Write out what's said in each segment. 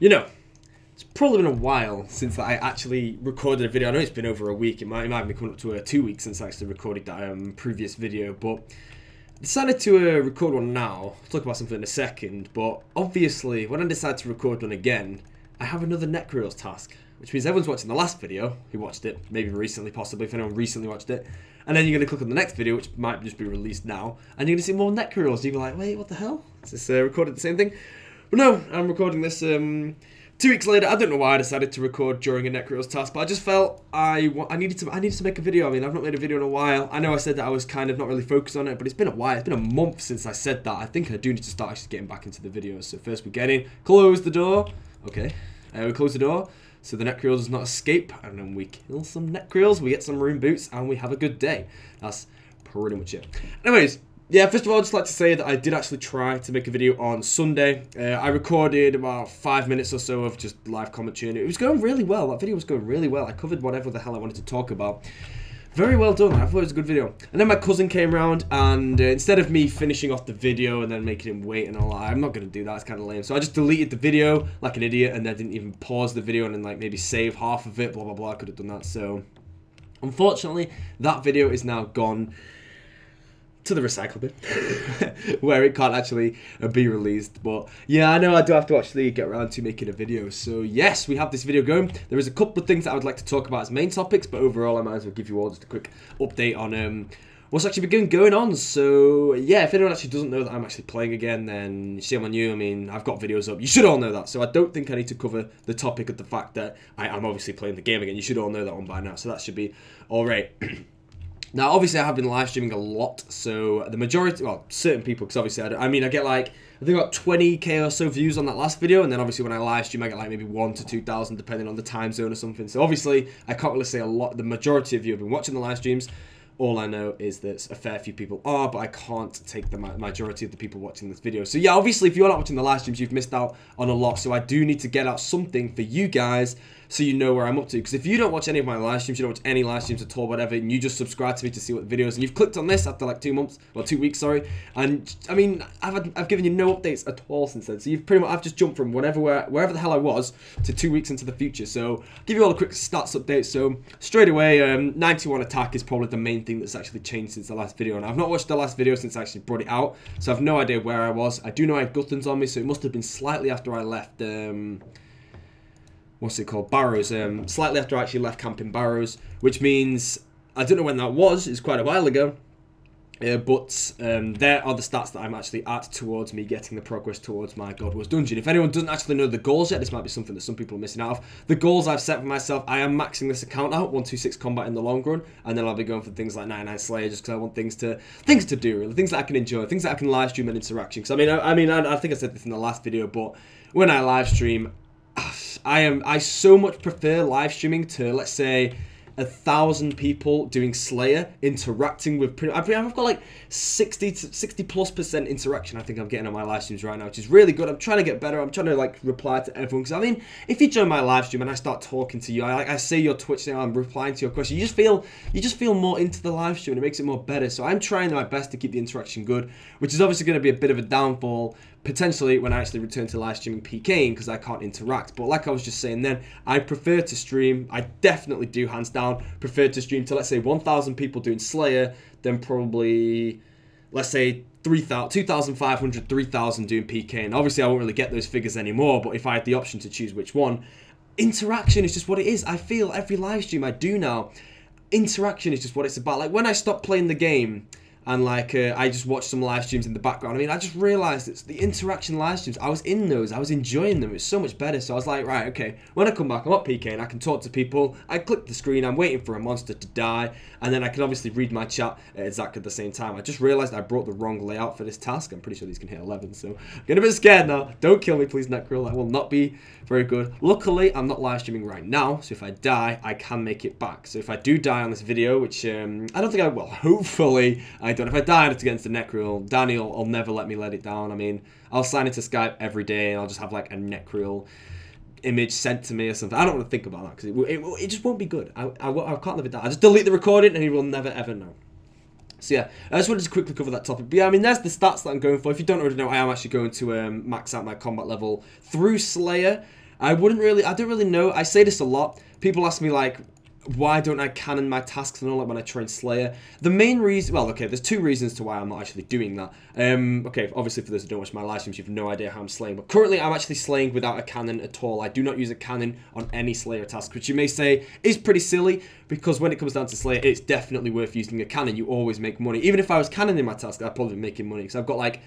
You know, it's probably been a while since I actually recorded a video. I know it's been over a week. It might be coming up to 2 weeks since I actually recorded that previous video, but I decided to record one now. I'll talk about something in a second, but obviously when I decide to record one again, I have another Necreals task, which means everyone's watching the last video, who watched it, maybe recently, possibly, if anyone recently watched it, and then you're going to click on the next video, which might just be released now, and you're going to see more Necreals. You're like, wait, what the hell? Is this recorded the same thing? But no, I'm recording this 2 weeks later. I don't know why I decided to record during a Necreals task, but I just felt I needed to make a video. I mean, I've not made a video in a while. I know I said that I was kind of not really focused on it, but it's been a while. It's been a month since I said that. I think I do need to start actually getting back into the videos. So first we get in, close the door. Okay, we close the door so the Necreals does not escape, and then we kill some Necreals, we get some rune boots, and we have a good day. That's pretty much it. Anyways. Yeah, first of all, I'd just like to say that I did actually try to make a video on Sunday. I recorded about 5 minutes or so of just live commentary, and it was going really well. That video was going really well. I covered whatever the hell I wanted to talk about. Very well done. I thought it was a good video. And then my cousin came around, and instead of me finishing off the video and then making him wait and all that, I'm not going to do that. It's kind of lame. So I just deleted the video like an idiot, and then didn't even pause the video and then like maybe save half of it, blah, blah, blah. I could have done that. So unfortunately, that video is now gone to the recycle bin where it can't actually be released. But yeah, I know I do have to actually get around to making a video. So yes, we have this video going. There is a couple of things that I would like to talk about as main topics, but overall I might as well give you all just a quick update on what's actually been going on. So yeah, if anyone actually doesn't know that I'm actually playing again, then shame on you. I mean, I've got videos up. You should all know that. So I don't think I need to cover the topic of the fact that I'm obviously playing the game again. You should all know that one by now. So that should be all right. Now, obviously, I have been live streaming a lot, so the majority, well, certain people, because obviously, I get like, I think about 20k or so views on that last video, and then obviously when I live stream, I get like maybe 1 to 2,000, depending on the time zone or something. So obviously, I can't really say a lot. The majority of you have been watching the live streams. All I know is that a fair few people are, but I can't take the majority of the people watching this video. So yeah, obviously, if you're not watching the live streams, you've missed out on a lot. So I do need to get out something for you guys, so you know where I'm up to. Because if you don't watch any of my live streams, you don't watch any live streams at all, whatever, and you just subscribe to me to see what the videos, and you've clicked on this after like 2 months, or 2 weeks, sorry, and I mean, I've given you no updates at all since then. So you've pretty much, I've just jumped from wherever the hell I was to 2 weeks into the future. So I'll give you all a quick stats update. So straight away, 91 attack is probably the main thing that's actually changed since the last video, and I've not watched the last video since I actually brought it out, so I've no idea where I was. I do know I had Guttons on me, so it must have been slightly after I left what's it called? Barrows. Slightly after I actually left camp in Barrows, which means I don't know when that was. It's quite a while ago. But there are the stats that I'm actually at towards me getting the progress towards my God Wars dungeon. If anyone doesn't actually know the goals yet, this might be something that some people are missing out of. The goals I've set for myself, I am maxing this account out, 126 combat in the long run, and then I'll be going for things like 99 Slayer, just because I want things to do, really, things that I can enjoy, things that I can live stream and interaction. Because I think I said this in the last video, but when I live stream, I so much prefer live streaming to, let's say, 1,000 people doing Slayer, interacting with I've got like 60+% interaction I think I'm getting on my live streams right now, which is really good. I'm trying to get better. I'm trying to like reply to everyone, because I mean, if you join my live stream and I start talking to you, I say your Twitch name, I'm replying to your question, you just feel more into the live stream, and it makes it more better. So I'm trying my best to keep the interaction good, which is obviously going to be a bit of a downfall potentially when I actually return to live streaming PKing, because I can't interact. But like I was just saying then, I prefer to stream, I definitely do, hands down, prefer to stream to, let's say, 1,000 people doing Slayer, then probably, let's say, 2,500, 3,000 doing PK. And obviously I won't really get those figures anymore, but if I had the option to choose which one, interaction is just what it is. I feel every live stream I do now, interaction is just what it's about. Like when I stopped playing the game, and like I just watched some live streams in the background, I mean, I just realised it's the interaction live streams, I was in those, I was enjoying them, it was so much better. So I was like, right, okay, when I come back, I'm up PK and I can talk to people, I click the screen, I'm waiting for a monster to die, and then I can obviously read my chat at exactly the same time. I just realised I brought the wrong layout for this task. I'm pretty sure these can hit 11, so I'm getting a bit scared now. Don't kill me, please, Necrol, that will not be very good. Luckily, I'm not live streaming right now, so if I die, I can make it back. So if I do die on this video, which I don't think I will, hopefully I don't. If I die and it's against the Necrol, Daniel will never let me let it down. I mean, I'll sign into Skype every day and I'll just have like a Necrol image sent to me or something. I don't want to think about that because it just won't be good. I can't live it down. I just delete the recording and he will never ever know. So yeah, I just wanted to quickly cover that topic. But yeah, I mean, there's the stats that I'm going for. If you don't already know, I am actually going to max out my combat level through Slayer. I don't really know. I say this a lot. People ask me, like, why don't I canon my tasks and all that when I train Slayer? The main reason, well, okay, there's two reasons to why I'm not actually doing that. Okay, obviously for those who don't watch my live streams, you have no idea how I'm slaying, but currently I'm actually slaying without a cannon at all. I do not use a cannon on any Slayer task, which you may say is pretty silly, because when it comes down to Slayer, it's definitely worth using a cannon. You always make money. Even if I was cannoning my task, I'd probably be making money, because I've got like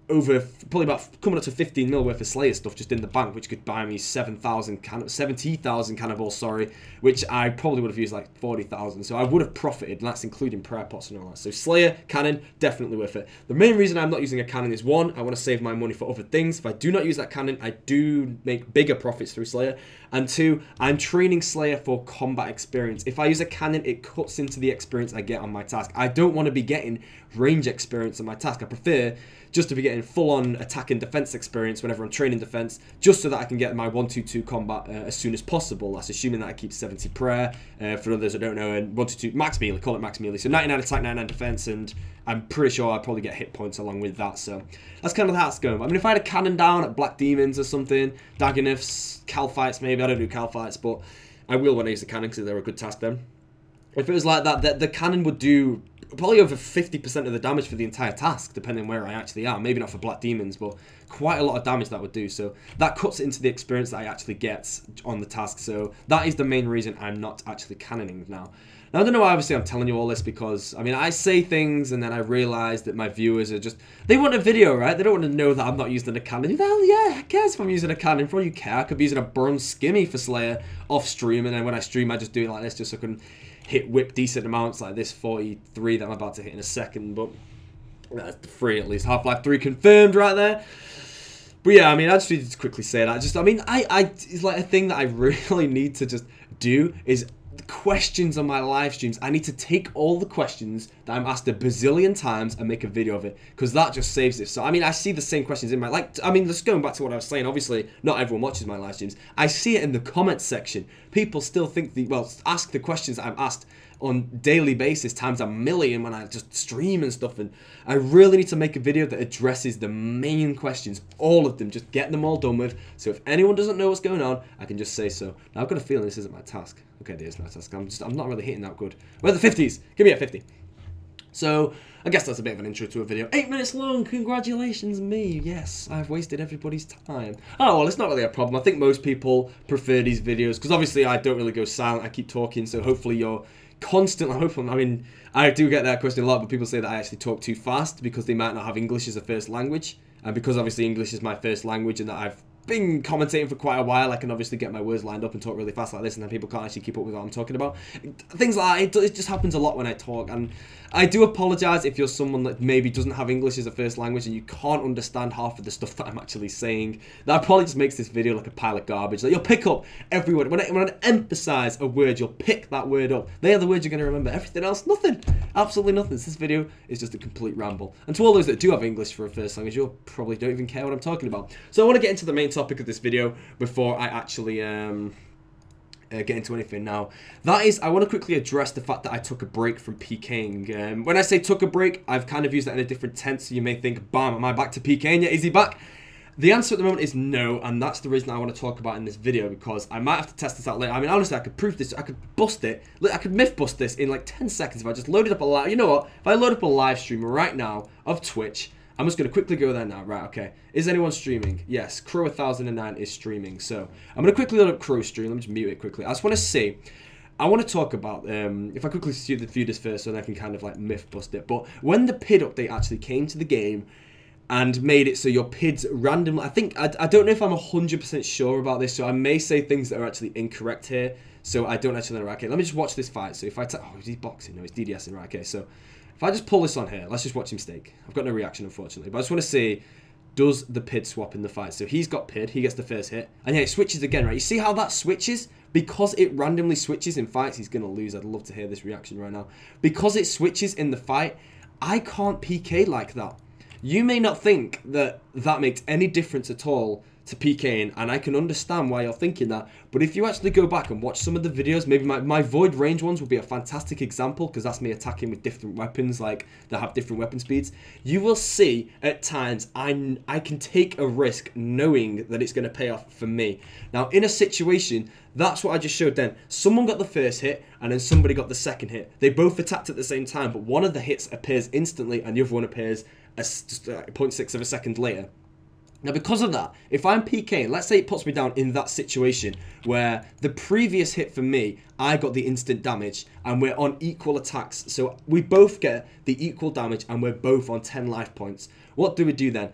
probably about coming up to 15 mil worth of Slayer stuff just in the bank, which could buy me 70,000 cannibals, sorry, which I probably would have used like 40,000, so I would have profited, and that's including prayer pots and all that. So Slayer, cannon, definitely worth it. The main reason I'm not using a cannon is, one, I want to save my money for other things. If I do not use that cannon, I do make bigger profits through Slayer, and two, I'm training Slayer for combat experience. If I use a cannon, it cuts into the experience I get on my task. I don't want to be getting range experience on my task. I prefer just to be getting full-on attack and defense experience whenever I'm training defense, just so that I can get my 1-2-2 combat as soon as possible. That's assuming that I keep 70 prayer, for others I don't know, and 1-2-2 max melee, call it max melee. So 99 attack, 99 defense, and I'm pretty sure I'll probably get hit points along with that. So that's kind of how it's going. I mean, if I had a cannon down at Black Demons or something, Dagoneths, Cal fights maybe, I don't do Cal fights, but I will when I use the cannon because they're a good task then. If it was like that, the cannon would do probably over 50% of the damage for the entire task, depending on where I actually am. Maybe not for Black Demons, but quite a lot of damage that would do. So that cuts into the experience that I actually get on the task. So that is the main reason I'm not actually cannoning now. Now, I don't know why obviously I'm telling you all this, because, I mean, I say things and then I realise that my viewers are just, they want a video, right? They don't want to know that I'm not using a cannon. Hell yeah, who cares if I'm using a cannon? For all you care, I could be using a bronze skimmy for Slayer off stream, and then when I stream, I just do it like this just so I can hit whip decent amounts like this 43 that I'm about to hit in a second, but that's 3 at least. Half-Life 3 confirmed right there. But yeah, I mean, I just needed to quickly say that. I mean, it's like a thing that I really need to just do is questions on my live streams. I need to take all the questions that I'm asked a bazillion times and make a video of it, because that just saves it. So I mean, I see the same questions in my, like, I mean, just going back to what I was saying, obviously not everyone watches my live streams. I see it in the comments section. People still think ask the questions that I'm asked on daily basis times a million when I just stream and stuff, and I really need to make a video that addresses the main questions, all of them, just get them all done with, so if anyone doesn't know what's going on, I can just say so. Now I've got a feeling this isn't my task. Okay, it is my task. I'm not really hitting that good. Where are the 50s? Give me a 50. So I guess that's a bit of an intro to a video. 8 minutes long, congratulations me. Yes, I've wasted everybody's time. Oh, well, it's not really a problem. I think most people prefer these videos, because obviously I don't really go silent, I keep talking, so hopefully you're constantly, I mean, I do get that question a lot, but people say that I actually talk too fast because they might not have English as a first language, and because obviously English is my first language and that I've been commentating for quite a while, I can obviously get my words lined up and talk really fast like this, and then people can't actually keep up with what I'm talking about. Things like that, it just happens a lot when I talk, and I do apologise if you're someone that maybe doesn't have English as a first language and you can't understand half of the stuff that I'm actually saying. That probably just makes this video like a pile of garbage. Like, you'll pick up every word. When I emphasise a word, you'll pick that word up. They are the words you're going to remember. Everything else, nothing. Absolutely nothing. So this video is just a complete ramble. And to all those that do have English for a first language, you probably don't even care what I'm talking about. So I want to get into the main topic of this video before I actually get into anything now. That is, I want to quickly address the fact that I took a break from PKing. When I say took a break, I've kind of used that in a different tense, so you may think, bam, am I back to PKing yet? Is he back? The answer at the moment is no, and that's the reason I want to talk about in this video, because I might have to test this out later. I mean, honestly, I could prove this, I could bust it, I could myth bust this in like 10 seconds if I just loaded up a live, you know what, if I load up a live stream right now of Twitch, I'm just going to quickly go there now. Right, okay. Is anyone streaming? Yes, Crow 1009 is streaming. So I'm going to quickly load up Crow stream. Let me just mute it quickly. I just want to see. I want to talk about, if I quickly view this first so then I can kind of like myth bust it. But when the PID update actually came to the game and made it so your PIDs randomly, I don't know if I'm 100% sure about this, so I may say things that are actually incorrect here. So I don't actually know. Right, okay, let me just watch this fight. So if I, oh, is he boxing? No, he's DDSing. Right, okay, so if I just pull this on here, let's just watch him stake. I've got no reaction, unfortunately, but I just want to see, does the PID swap in the fight? So he's got PID, he gets the first hit, and yeah, it switches again, right? You see how that switches? Because it randomly switches in fights, he's going to lose. I'd love to hear this reaction right now. Because it switches in the fight, I can't PK like that. You may not think that that makes any difference at all to PKing, and I can understand why you're thinking that. But if you actually go back and watch some of the videos, maybe my void range ones would be a fantastic example, because that's me attacking with different weapons, like that have different weapon speeds. You will see at times I can take a risk knowing that it's going to pay off for me. Now, in a situation, that's what I just showed then. Someone got the first hit, and then somebody got the second hit. They both attacked at the same time, but one of the hits appears instantly, and the other one appears just 0.6 of a second later. Now, because of that, if I'm PKing, let's say it puts me down in that situation where the previous hit for me, I got the instant damage, and we're on equal attacks. So we both get the equal damage, and we're both on 10 life points. What do we do then?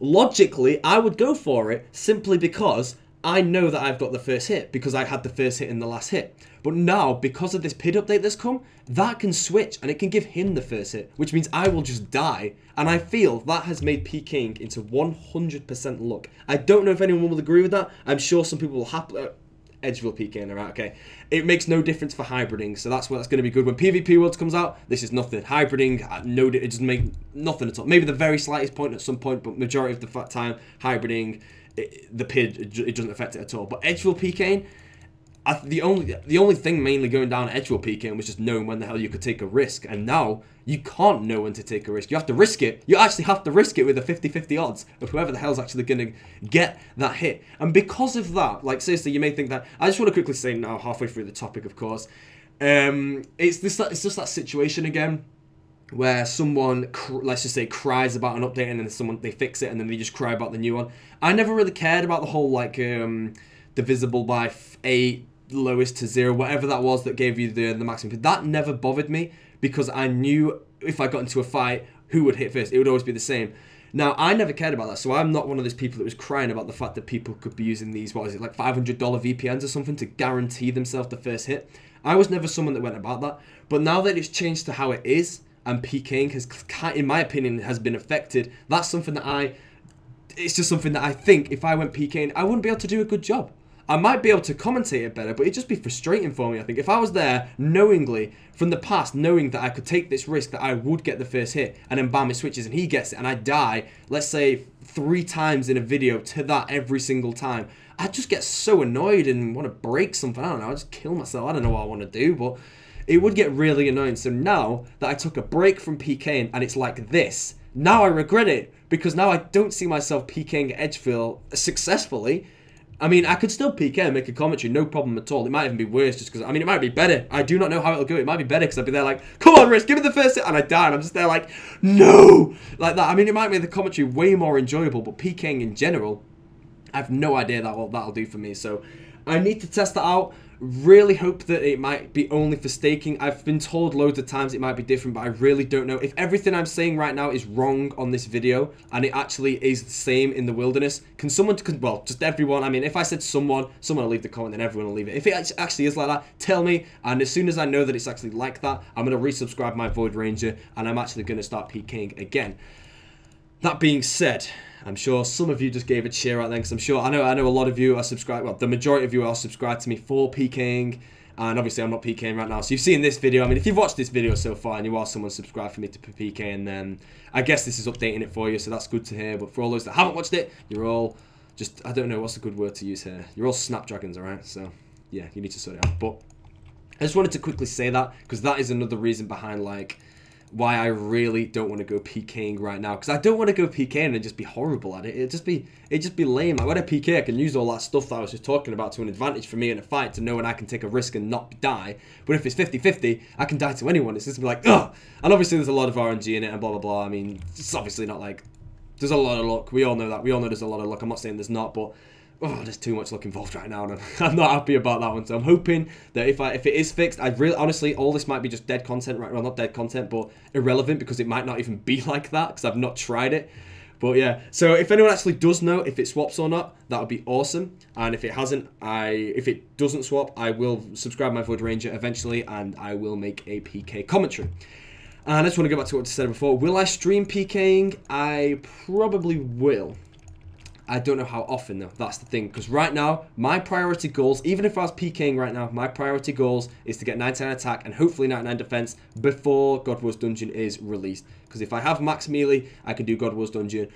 Logically, I would go for it simply because I know that I've got the first hit, because I had the first hit in the last hit. But now, because of this PID update that's come, that can switch, and it can give him the first hit, which means I will just die. And I feel that has made PKing into 100% luck. I don't know if anyone will agree with that. I'm sure some people will happily... Edgeville PKing, alright, okay. It makes no difference for hybriding, so that's going to be good. When PvP Worlds comes out, this is nothing. Hybriding, no, it doesn't make nothing at all. Maybe the very slightest point at some point, but majority of the time, hybriding, the PID, it doesn't affect it at all. But Edgeville PKing, the only thing mainly going down Edgeville PKing was just knowing when the hell you could take a risk. And now, you can't know when to take a risk. You have to risk it. You actually have to risk it with a 50-50 odds of whoever the hell's actually going to get that hit. And because of that, like seriously, you may think that... I just want to quickly say now, halfway through the topic, of course. It's just that situation again, where someone, let's just say, cries about an update, and then they fix it, and then they just cry about the new one. I never really cared about the whole, like, divisible by 8, lowest to 0, whatever that was that gave you the maximum. That never bothered me, because I knew if I got into a fight, who would hit first. It would always be the same. Now, I never cared about that, so I'm not one of those people that was crying about the fact that people could be using these, what is it, like $500 VPNs or something to guarantee themselves the first hit. I was never someone that went about that, but now that it's changed to how it is, and PKing has, in my opinion, has been affected, that's something that it's just something that I think if I went PKing, I wouldn't be able to do a good job. I might be able to commentate it better, but it'd just be frustrating for me, I think. If I was there knowingly, from the past, knowing that I could take this risk, that I would get the first hit, and then bam, it switches and he gets it, and I die, let's say 3 times in a video to that every single time, I'd just get so annoyed and want to break something. I don't know, I'd just kill myself. I don't know what I want to do, but it would get really annoying. So now that I took a break from PKing and it's like this, now I regret it, because now I don't see myself PKing Edgeville successfully. I mean, I could still PK and make a commentary, no problem at all. It might even be worse just because, I mean, it might be better. I do not know how it'll go. It might be better because I'd be there like, come on, Riz, give me the first hit, and I die, and I'm just there like, no! Like that. I mean, it might make the commentary way more enjoyable, but PKing in general, I have no idea what that'll do for me. So I need to test that out. Really hope that it might be only for staking. I've been told loads of times it might be different, but I really don't know. If everything I'm saying right now is wrong on this video, and it actually is the same in the wilderness, can someone, well, just everyone, I mean, if I said someone will leave the comment, then everyone will leave it. If it actually is like that, tell me, and as soon as I know that it's actually like that, I'm going to resubscribe my Void Ranger, and I'm actually going to start PKing again. That being said, I'm sure some of you just gave a cheer out then, because I'm sure, I know a lot of you are subscribed, well, the majority of you are subscribed to me for PKing, and obviously I'm not PKing right now, so you've seen this video. I mean, if you've watched this video so far and you are someone subscribed for me to PKing, then I guess this is updating it for you, so that's good to hear. But for all those that haven't watched it, you're all just, I don't know, what's a good word to use here? You're all snapdragons, alright? So, yeah, you need to sort it out. But I just wanted to quickly say that, because that is another reason behind, like, why I really don't want to go PKing right now, because I don't want to go PKing and just be horrible at it. It'd just be lame. Like when I PK, I can use all that stuff that I was just talking about to an advantage for me in a fight, to know when I can take a risk and not die. But if it's 50-50, I can die to anyone. It's just be like, ugh. And obviously there's a lot of RNG in it and blah blah blah. I mean, it's obviously not like, there's a lot of luck. We all know that. We all know there's a lot of luck. I'm not saying there's not, but oh, there's too much luck involved right now, and I'm not happy about that one. So I'm hoping that if it is fixed, I really, honestly, all this might be just dead content, right? Well, not dead content, but irrelevant, because it might not even be like that, because I've not tried it. But yeah, so if anyone actually does know if it swaps or not, that would be awesome. And if it hasn't, if it doesn't swap, I will subscribe my Void Ranger eventually, and I will make a PK commentary. And I just want to go back to what I said before. Will I stream PKing? I probably will. I don't know how often though, that's the thing, because right now, my priority goals, even if I was PKing right now, my priority goals is to get 99 attack and hopefully 99 defense before God Wars Dungeon is released. Because if I have max melee, I can do God Wars Dungeon.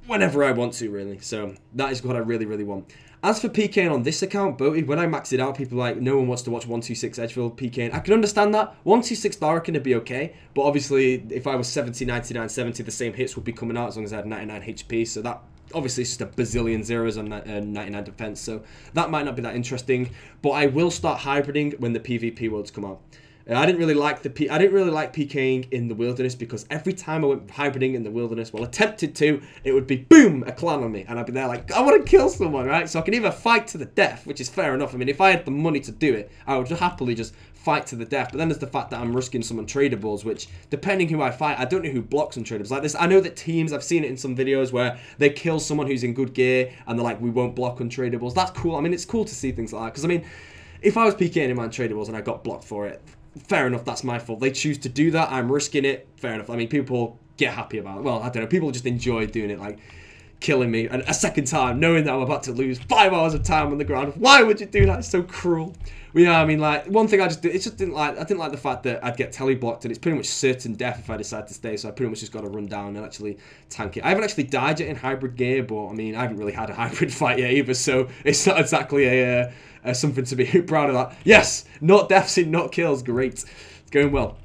whenever I want to, really. So that is what I really, really want. As for PKing on this account, Boated, when I maxed it out, people were like, no one wants to watch 126 Edgefield PKing. I can understand that. 126 Darkin would be okay, but obviously, if I was 70, 99, 70, the same hits would be coming out as long as I had 99 HP, so that obviously it's just a bazillion zeros on 99 defense, so that might not be that interesting, but I will start hybriding when the PvP worlds come out. I didn't really like PKing in the wilderness because every time I went hybriding in the wilderness, well, attempted to, it would be boom, a clan on me, and I'd be there like, I want to kill someone, right? So I can either fight to the death, which is fair enough. I mean, if I had the money to do it, I would happily just fight to the death. But then there's the fact that I'm risking some untradables, which depending who I fight, I don't know who blocks untradables like this. I know that teams, I've seen it in some videos where they kill someone who's in good gear and they're like, we won't block untradables. That's cool. I mean, it's cool to see things like that because I mean, if I was PKing in my untradables and I got blocked for it, fair enough, that's my fault. They choose to do that, I'm risking it, fair enough. I mean, people get happy about it. Well, I don't know, people just enjoy doing it, like killing me and a second time, knowing that I'm about to lose 5 hours of time on the ground. Why would you do that? It's so cruel. Well, yeah, I mean, like, one thing I didn't like the fact that I'd get teleblocked and it's pretty much certain death if I decide to stay, so I pretty much just got to run down and actually tank it. I haven't actually died yet in hybrid gear, but I mean, I haven't really had a hybrid fight yet either, so it's not exactly a something to be proud of that. Yes, not deaths in not kills, great. It's going well.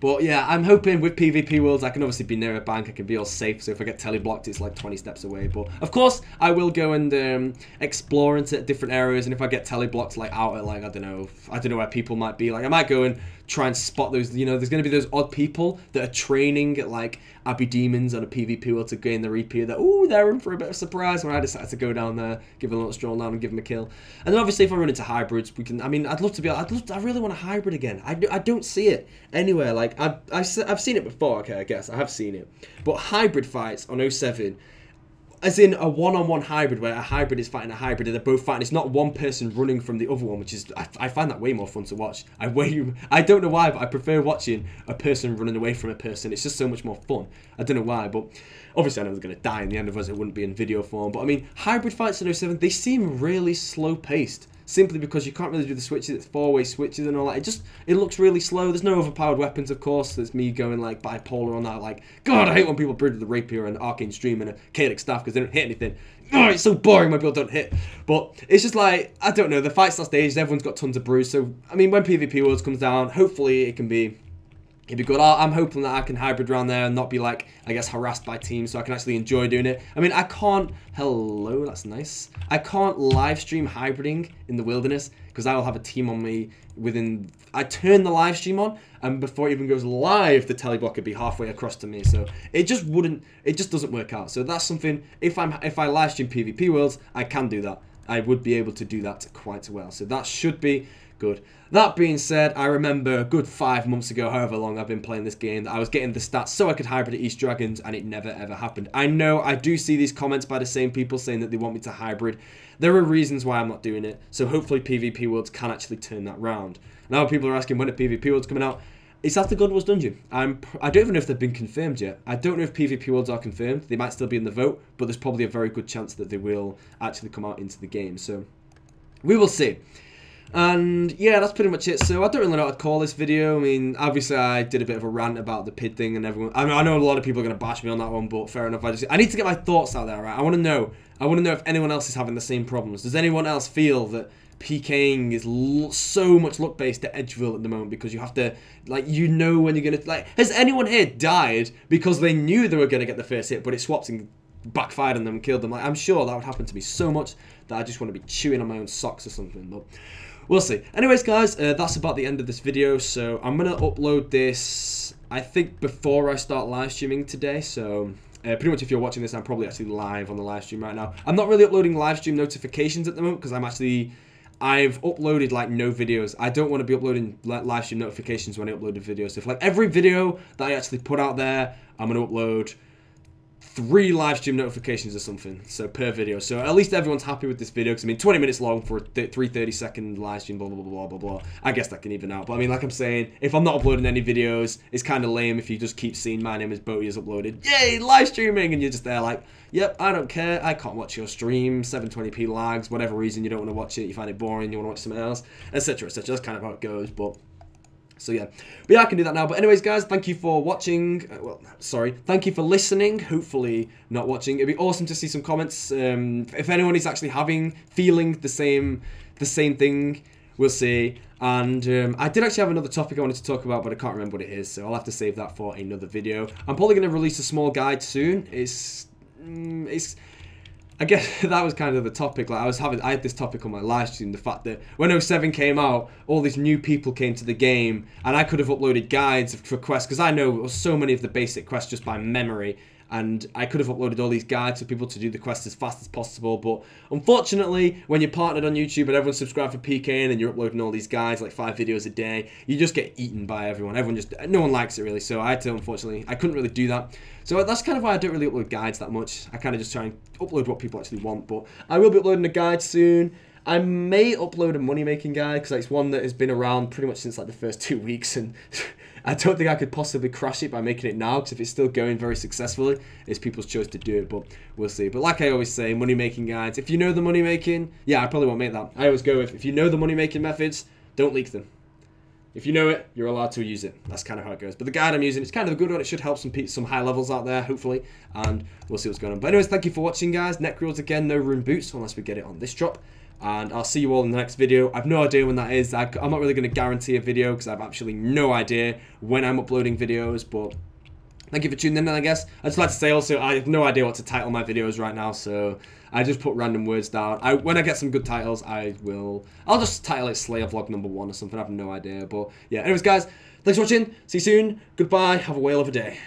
But yeah, I'm hoping with PvP Worlds, I can obviously be near a bank, I can be all safe, so if I get teleblocked, it's like 20 steps away. But of course, I will go and explore into different areas, and if I get teleblocked, like out at like, I don't know where people might be, like I might go and try and spot those, you know, there's going to be those odd people that are training at like Abbey Demons on a PvP World to gain their EP that, ooh, they're in for a bit of surprise when I decide to go down there, give a little stroll down and give them a kill. And then obviously if I run into hybrids, we can, I mean, I really want a hybrid again. I don't see it anywhere. Like, I've seen it before, okay, I guess, I have seen it. But hybrid fights on 07, as in a one-on-one hybrid where a hybrid is fighting a hybrid and they're both fighting. It's not one person running from the other one, which is, I find that way more fun to watch. I don't know why, but I prefer watching a person running away from a person. It's just so much more fun. I don't know why, but obviously I know they're going to die in the end, of us it wouldn't be in video form. But I mean, hybrid fights in 07, they seem really slow-paced. Simply because you can't really do the switches, it's four-way switches and all that. It looks really slow. There's no overpowered weapons, of course. There's me going like bipolar on that. Like, God, I hate when people breed with the rapier and arcane stream and a chaotic staff because they don't hit anything. Oh, it's so boring when people don't hit. But it's just like, I don't know, the fight's last stage, everyone's got tons of brews. So, I mean, when PvP Worlds comes down, hopefully it'd be good. I'm hoping that I can hybrid around there and not be like, I guess, harassed by teams, so I can actually enjoy doing it. I mean, I can't, hello, that's nice. I can't live stream hybriding in the wilderness because I will have a team on me within, I turn the live stream on and before it even goes live, the teleblock would be halfway across to me. So it just doesn't work out. So that's something, if I live stream PvP Worlds, I can do that. I would be able to do that quite well. So that should be good. That being said, I remember a good 5 months ago, however long I've been playing this game, that I was getting the stats so I could hybrid at East Dragons, and it never ever happened. I know I do see these comments by the same people saying that they want me to hybrid. There are reasons why I'm not doing it, so hopefully PvP Worlds can actually turn that round. Now people are asking when are PvP Worlds coming out. It's after God Wars Dungeon. I don't even know if they've been confirmed yet. I don't know if PvP Worlds are confirmed. They might still be in the vote, but there's probably a very good chance that they will actually come out into the game. So we will see. And yeah, that's pretty much it. So I don't really know what to call this video. I mean, obviously I did a bit of a rant about the PID thing and everyone. I mean, I know a lot of people are going to bash me on that one, but fair enough. I need to get my thoughts out there, right? I want to know if anyone else is having the same problems. Does anyone else feel that PKing is so much luck-based to Edgeville at the moment because you have to, like, you know when you're going to, like, has anyone here died because they knew they were going to get the first hit, but it swapped and backfired on them and killed them? Like, I'm sure that would happen to me so much that I just want to be chewing on my own socks or something, but we'll see. Anyways, guys, that's about the end of this video, so I'm going to upload this, I think, before I start live streaming today, so pretty much if you're watching this, I'm probably actually live on the live stream right now. I'm not really uploading live stream notifications at the moment because I've uploaded like no videos. I don't want to be uploading live stream notifications when I upload a video. So if like every video that I actually put out there, I'm going to upload 3 live stream notifications or something, so per video. So at least everyone's happy with this video, because I mean 20 minutes long for a 30-second live stream, blah blah blah blah blah. I guess that can even out, but I mean, like I'm saying, if I'm not uploading any videos, it's kind of lame if you just keep seeing my name is Boaty is uploaded, yay, live streaming, and you're just there like, yep, I don't care, I can't watch your stream, 720p lags, whatever reason you don't want to watch it, you find it boring, you want to watch something else, etc etc. That's kind of how it goes. But So yeah, but yeah, I can do that now. But anyways, guys, thank you for watching. Thank you for listening. Hopefully not watching. It'd be awesome to see some comments. If anyone is actually feeling the same thing, we'll see. And I did actually have another topic I wanted to talk about, but I can't remember what it is, so I'll have to save that for another video. I'm probably going to release a small guide soon. I guess that was kind of the topic. Like I had this topic on my live stream, the fact that when 07 came out, all these new people came to the game, and I could have uploaded guides for quests, because I know so many of the basic quests just by memory, and I could have uploaded all these guides for people to do the quests as fast as possible. But unfortunately, when you're partnered on YouTube and everyone's subscribed for PK and you're uploading all these guides, like 5 videos a day, you just get eaten by everyone. No one likes it really, so I had to, unfortunately, I couldn't really do that. So that's kind of why I don't really upload guides that much. I kind of just try and upload what people actually want. But I will be uploading a guide soon. I may upload a money making guide, because it's one that has been around pretty much since like the first 2 weeks, and I don't think I could possibly crash it by making it now, because if it's still going very successfully, it's people's choice to do it, but we'll see. But like I always say, money making guides, if you know the money making, yeah, I probably won't make that. I always go with, if you know the money making methods, don't leak them. If you know it, you're allowed to use it. That's kind of how it goes. But the guide I'm using, it's kind of a good one. It should help some high levels out there, hopefully. And we'll see what's going on. But anyways, thank you for watching, guys. Neck reels again, no rune boots, unless we get it on this drop. And I'll see you all in the next video. I've no idea when that is. I'm not really going to guarantee a video, because I've actually no idea when I'm uploading videos. But thank you for tuning in, I guess. I'd just like to say also, I have no idea what to title my videos right now, so I just put random words down. When I get some good titles, I'll just title it Slayer Vlog #1 or something. I have no idea. But yeah, anyways, guys, thanks for watching. See you soon. Goodbye. Have a whale of a day.